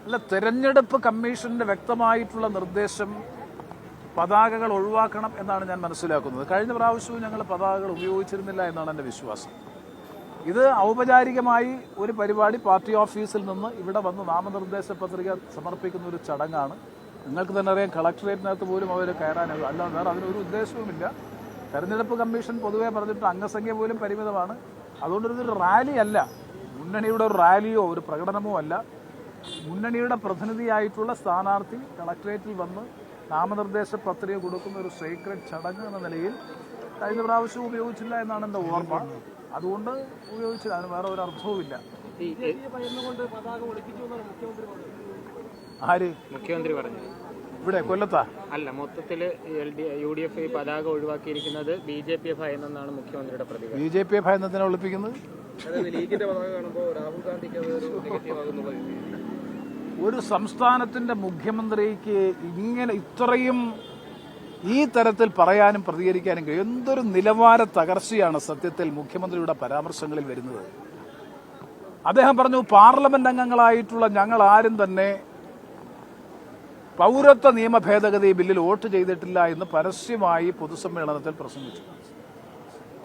അല്ല, തെരഞ്ഞെടുപ്പ് കമ്മീഷന്റെ വ്യക്തമായിട്ടുള്ള നിർദ്ദേശം പതാകകൾ ഒഴിവാക്കണം എന്നാണ് ഞാൻ മനസ്സിലാക്കുന്നത്. കഴിഞ്ഞ പ്രാവശ്യവും ഞങ്ങൾ പതാകകൾ ഉപയോഗിച്ചിരുന്നില്ല എന്നാണ് എൻ്റെ വിശ്വാസം. ഇത് ഔപചാരികമായി ഒരു പരിപാടി പാർട്ടി ഓഫീസിൽ നിന്ന് ഇവിടെ വന്ന് നാമനിർദ്ദേശ പത്രിക സമർപ്പിക്കുന്ന ഒരു ചടങ്ങാണ്. നിങ്ങൾക്ക് തന്നെ അറിയാം, കളക്ടറേറ്റിനകത്ത് പോലും അവർ കയറാനാകും. അല്ലാതെ വേറെ അതിനൊരു ഉദ്ദേശവുമില്ല. തെരഞ്ഞെടുപ്പ് കമ്മീഷൻ പൊതുവെ പറഞ്ഞിട്ട് അംഗസംഖ്യ പോലും പരിമിതമാണ്. അതുകൊണ്ടൊരു റാലി അല്ല, മുന്നണിയുടെ ഒരു റാലിയോ ഒരു പ്രകടനമോ അല്ല. മുന്നണിയുടെ പ്രതിനിധിയായിട്ടുള്ള സ്ഥാനാർത്ഥി കളക്ടറേറ്റിൽ വന്ന് നാമനിർദ്ദേശ പത്രിക കൊടുക്കുന്ന ഒരു സീക്രട്ട് ചടങ്ങ് എന്ന നിലയിൽ കഴിഞ്ഞ പ്രാവശ്യം ഉപയോഗിച്ചില്ല എന്നാണ് എൻ്റെ ഓർമ്മ. അതുകൊണ്ട് ഉപയോഗിച്ചില്ല, അതിന് വേറെ ഒരു അർത്ഥവുമില്ല. ആര്? മുഖ്യമന്ത്രി പറഞ്ഞു. ഇവിടെ കൊല്ലത്താ? അല്ല, മൊത്തത്തില് UDF പതാക ഒഴിവാക്കിയിരിക്കുന്നത് BJP ഭയന്നാണ് മുഖ്യമന്ത്രിയുടെ പ്രതികരണം. BJP ഭയന്നതിനെ ഒളിപ്പിക്കുന്നത്? ലീഗിന്റെ പതാക കാണുമ്പോൾ രാഹുൽ ഗാന്ധിക്ക് ഒരു സംസ്ഥാനത്തിന്റെ മുഖ്യമന്ത്രിക്ക് ഇങ്ങനെ ഇത്രയും ഈ തരത്തിൽ പറയാനും പ്രതികരിക്കാനും കഴിയും? എന്തൊരു നിലവാര തകർച്ചയാണ് സത്യത്തിൽ മുഖ്യമന്ത്രിയുടെ പരാമർശങ്ങളിൽ വരുന്നത്. അദ്ദേഹം പറഞ്ഞു, പാർലമെന്റ് അംഗങ്ങളായിട്ടുള്ള ഞങ്ങൾ ആരും തന്നെ പൗരത്വ നിയമ ഭേദഗതി ബില്ലിൽ വോട്ട് ചെയ്തിട്ടില്ല എന്ന് പരസ്യമായി പൊതുസമ്മേളനത്തിൽ പ്രസംഗിച്ചു.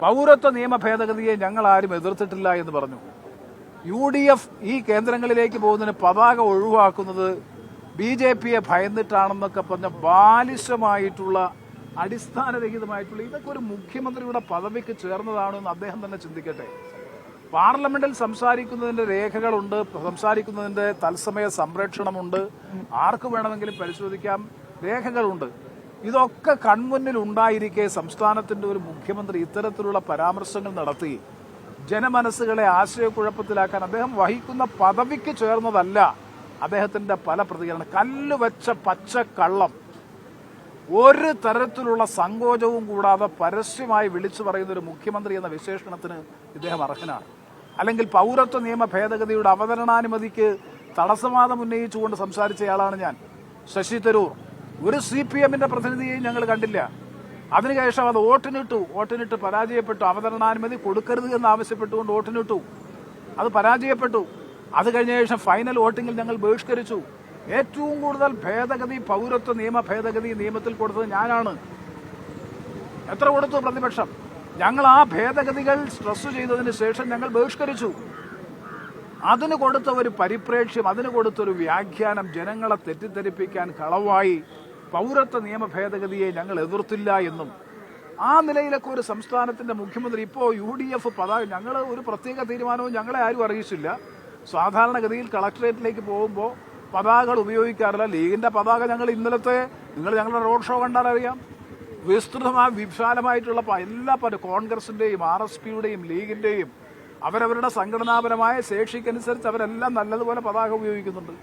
പൗരത്വ നിയമ ഭേദഗതിയെ ഞങ്ങൾ ആരും എതിർത്തിട്ടില്ല എന്ന് പറഞ്ഞു. UDF ഈ കേന്ദ്രങ്ങളിലേക്ക് പോകുന്നതിന് പതാക ഒഴിവാക്കുന്നത് BJPയെ ഭയന്നിട്ടാണെന്നൊക്കെ പറഞ്ഞ ബാലിശമായിട്ടുള്ള അടിസ്ഥാനരഹിതമായിട്ടുള്ള ഇതൊക്കെ ഒരു മുഖ്യമന്ത്രിയുടെ പദവിക്ക് ചേർന്നതാണോ എന്ന് അദ്ദേഹം തന്നെ ചിന്തിക്കട്ടെ. പാർലമെന്റിൽ സംസാരിക്കുന്നതിന്റെ രേഖകളുണ്ട്, സംസാരിക്കുന്നതിന്റെ തത്സമയ സംരക്ഷണമുണ്ട്, ആർക്ക് വേണമെങ്കിലും പരിശോധിക്കാം, രേഖകളുണ്ട്. ഇതൊക്കെ കൺമുന്നിൽ ഉണ്ടായിരിക്കെ സംസ്ഥാനത്തിന്റെ ഒരു മുഖ്യമന്ത്രി ഇത്തരത്തിലുള്ള പരാമർശങ്ങൾ നടത്തി ജനമനസ്സുകളെ ആശയക്കുഴപ്പത്തിലാക്കാൻ അദ്ദേഹം വഹിക്കുന്ന പദവിക്ക് ചേർന്നതല്ല അദ്ദേഹത്തിന്റെ പല പ്രതികരണം. കല്ലുവെച്ച പച്ചക്കള്ളം, ഒരു തരത്തിലുള്ള സങ്കോചവും കൂടാതെ പരസ്യമായി വിളിച്ചു പറയുന്ന ഒരു മുഖ്യമന്ത്രി എന്ന വിശേഷണത്തിന് ഇദ്ദേഹം അർഹനാണ്. അല്ലെങ്കിൽ പൗരത്വ നിയമ ഭേദഗതിയുടെ അവതരണാനുമതിക്ക് തടസ്സവാദം ഉന്നയിച്ചുകൊണ്ട് സംസാരിച്ചയാളാണ് ഞാൻ. ശശി തരൂർ ഒരു CPMന്റെ പ്രതിനിധിയെയും ഞങ്ങൾ കണ്ടില്ല. അതിനുശേഷം അത് വോട്ടിനിട്ട് പരാജയപ്പെട്ടു. അവതരണാനുമതി കൊടുക്കരുത് എന്ന് ആവശ്യപ്പെട്ടുകൊണ്ട് വോട്ടിനിട്ടു, അത് പരാജയപ്പെട്ടു. അത് കഴിഞ്ഞ ശേഷം ഫൈനൽ വോട്ടിംഗിൽ ഞങ്ങൾ ബഹിഷ്കരിച്ചു. ഏറ്റവും കൂടുതൽ ഭേദഗതി, പൗരത്വ നിയമ ഭേദഗതി നിയമത്തിൽ കൊടുത്തത് ഞാനാണ്. എത്ര കൊടുത്തു പ്രതിപക്ഷം? ഞങ്ങൾ ആ ഭേദഗതികൾ സ്ട്രെസ് ചെയ്തതിന് ശേഷം ഞങ്ങൾ ബഹിഷ്കരിച്ചു. അതിന് കൊടുത്ത ഒരു പരിപ്രേക്ഷ്യം, അതിന് കൊടുത്തൊരു വ്യാഖ്യാനം ജനങ്ങളെ തെറ്റിദ്ധരിപ്പിക്കാൻ കളവായി പൗരത്വ നിയമ ഭേദഗതിയെ ഞങ്ങൾ എതിർത്തില്ല എന്നും ആ നിലയിലൊക്കെ ഒരു സംസ്ഥാനത്തിന്റെ മുഖ്യമന്ത്രി ഇപ്പോൾ UDF പതാക, ഞങ്ങൾ ഒരു പ്രത്യേക തീരുമാനവും ഞങ്ങളെ ആരും അറിയിച്ചില്ല. സാധാരണഗതിയിൽ കളക്ടറേറ്റിലേക്ക് പോകുമ്പോൾ പതാകകൾ ഉപയോഗിക്കാറില്ല. ലീഗിന്റെ പതാക ഞങ്ങൾ ഇന്നലത്തെ നിങ്ങൾ ഞങ്ങളുടെ റോഡ് ഷോ കണ്ടാൽ അറിയാം, വിശാലമായിട്ടുള്ള എല്ലാ കോൺഗ്രസിന്റെയും RSPയുടെയും ലീഗിന്റെയും അവരവരുടെ സംഘടനാപരമായ ശേഷിക്കനുസരിച്ച് അവരെല്ലാം നല്ലതുപോലെ പതാക ഉപയോഗിക്കുന്നുണ്ട്.